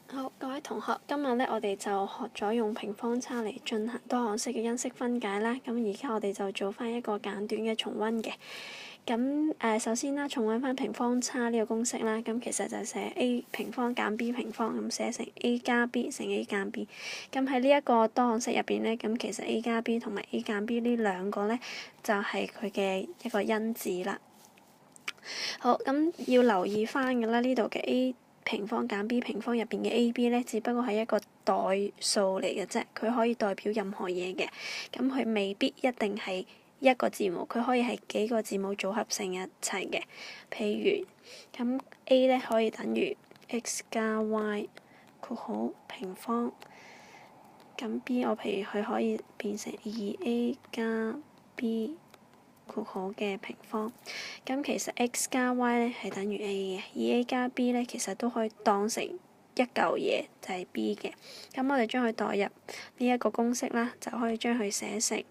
好，各位同學，今日咧我哋就學咗用平方差嚟進行多項式嘅因式分解啦。咁而家我哋就做翻一個簡短嘅重溫嘅。咁首先啦，重溫翻平方差呢個公式啦。咁其實就寫 a 平方減 b 平方，咁寫成 a 加 b 乘 a 減 b。咁喺呢一個多項式入邊咧，咁其實 a 加 b 同埋 a 減 b 呢兩個咧，就係佢嘅一個因子啦。好，咁要留意翻嘅啦，呢度嘅 a 平方減 b 平方入邊嘅 a、b 咧，只不過係一個代數嚟嘅啫，佢可以代表任何嘢嘅。咁佢未必一定係一個字母，佢可以係幾個字母組合成一齊嘅。譬如咁 a 咧可以等於 x 加 y 括號平方，咁 b 我譬如佢可以變成2a 加 b括號嘅平方，咁其實 x 加 y 咧係等於 a 嘅，2a 加 b 咧其實都可以當成一嚿嘢，就係 b 嘅。咁我哋將佢代入呢一個公式啦，就可以將佢寫成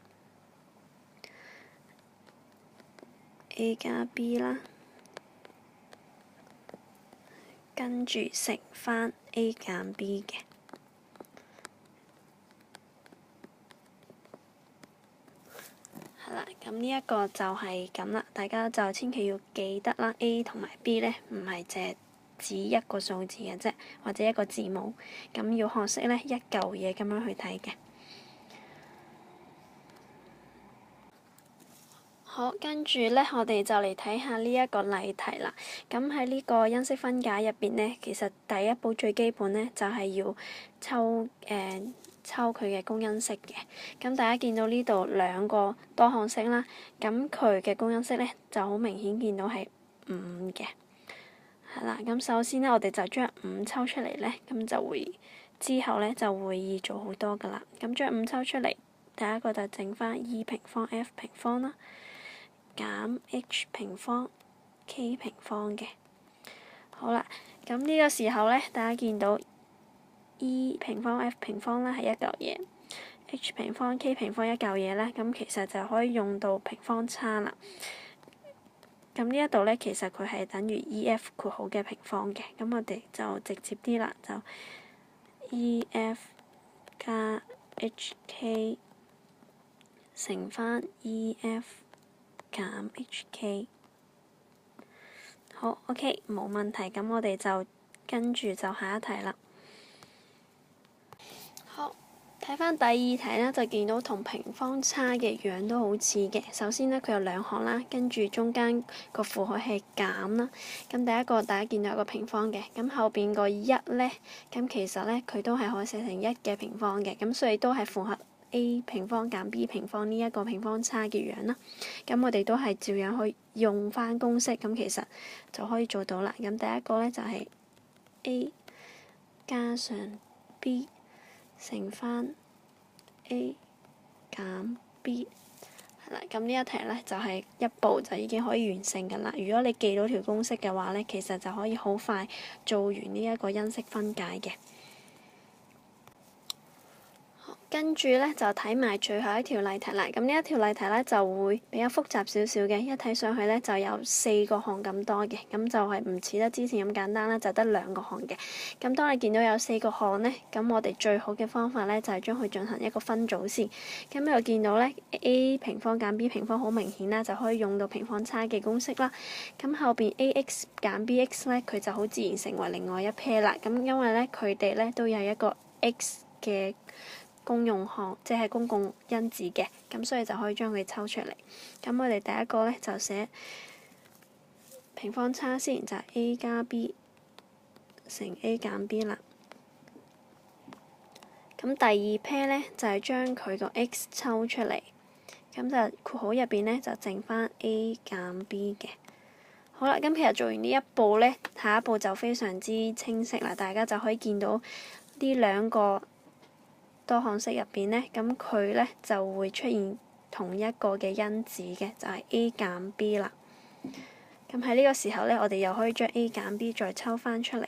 a 加 b 啦，跟住乘翻 a 減 b 嘅。係啦，咁呢一個就係咁啦，大家就千祈要記得啦。A 同埋 B 咧，唔係淨係指一個數字嘅啫，或者一個字母。咁要學識咧一嚿嘢咁樣去睇嘅。好，跟住咧，我哋就嚟睇下呢一個例題啦。咁喺呢個因式分解入邊咧，其實第一步最基本咧就係要抽佢嘅公因式嘅。咁大家見到呢度兩個多項式啦，咁佢嘅公因式咧就好明顯見到係5嘅。係啦，咁首先咧，我哋就將5抽出嚟咧，咁就會之後咧就會易做好多噶啦。咁將5抽出嚟，第一個就整翻 e 平方 f 平方啦，減 h 平方 k 平方嘅。好啦，咁呢個時候咧，大家見到 e 平方 f 平方啦係一嚿嘢，h 平方 k 平方一嚿嘢咧，咁其實就可以用到平方差啦。咁呢一度咧，其實佢係等於 e_f 括號嘅平方嘅，咁我哋就直接啲啦，就 e_f 加 h_k 乘翻 e_f 減 h_k。好 ，OK， 冇問題，咁我哋就跟住就下一題啦。好。睇翻第二題呢，就見到同平方差嘅樣都好似嘅。首先呢，佢有兩項啦，跟住中間個負號係減啦。咁第一個大家見到有個平方嘅，咁後邊個1呢，咁其實呢，佢都係可以寫成1嘅平方嘅，咁所以都係符合 a 平方減 b 平方呢一個平方差嘅樣啦。咁我哋都係照樣去用翻公式，咁其實就可以做到啦。咁第一個呢，就係 a 加上 b。乘翻 a 減 b， 係啦，咁呢一題咧就係一步就已經可以完成㗎啦。如果你記到條公式嘅話咧，其實就可以好快做完呢一個因式分解嘅。跟住咧就睇埋最後一條例題啦。咁呢一條例題咧就會比較複雜少少嘅，一睇上去咧就有4個項咁多嘅，咁就係唔似得之前咁簡單啦，就得2個項嘅。咁當你見到有4個項咧，咁我哋最好嘅方法咧就係將佢進行一個分組先。咁又見到咧 a 平方減 b 平方好明顯啦，就可以用到平方差嘅公式啦。咁後邊 ax 減 bx 咧，佢就好自然成為另外一 pair 啦。咁因為咧佢哋咧都有一個 x 嘅公用項，即係公共因子嘅，咁所以就可以將佢抽出嚟。咁我哋第一個咧就寫平方差先，就係 a 加 b 乘 a 減 b 啦。咁第二 pair 咧就係將佢個 x 抽出嚟，咁就括號入邊咧就剩翻 a 減 b 嘅。好啦，咁其實做完呢一步咧，下一步就非常之清晰啦，大家就可以見到呢兩個多項式入邊呢，咁佢呢就會出現同一個嘅因子嘅，就係 a 減 b 啦。咁喺呢個時候呢，我哋又可以將 a 減 b 再抽翻出嚟。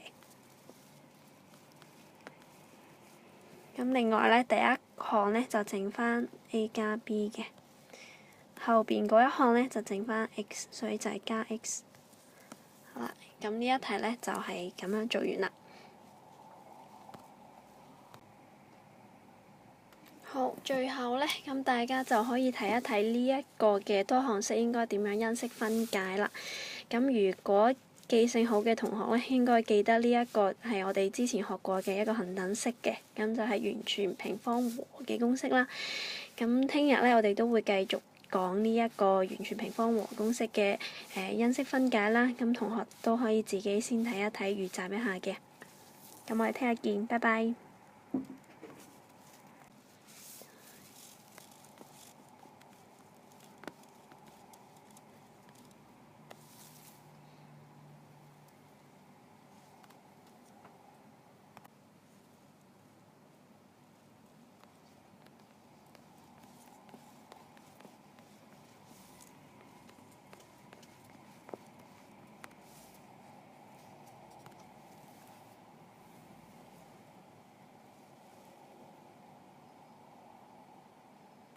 咁另外呢，第一項呢就剩翻 a 加 b 嘅，後邊嗰一項呢就剩翻 x，所以就係加 x。好啦，咁呢一題呢就係咁樣做完啦。好，最後咧，咁大家就可以睇一睇呢一個嘅多項式應該點樣因式分解啦。咁如果記性好嘅同學咧，應該記得呢一個係我哋之前學過嘅一個恒等式嘅，咁就係完全平方和嘅公式啦。咁聽日咧，我哋都會繼續講呢一個完全平方和公式嘅因式分解啦。咁同學都可以自己先睇一睇，預習一下嘅。咁我哋聽日見，拜拜。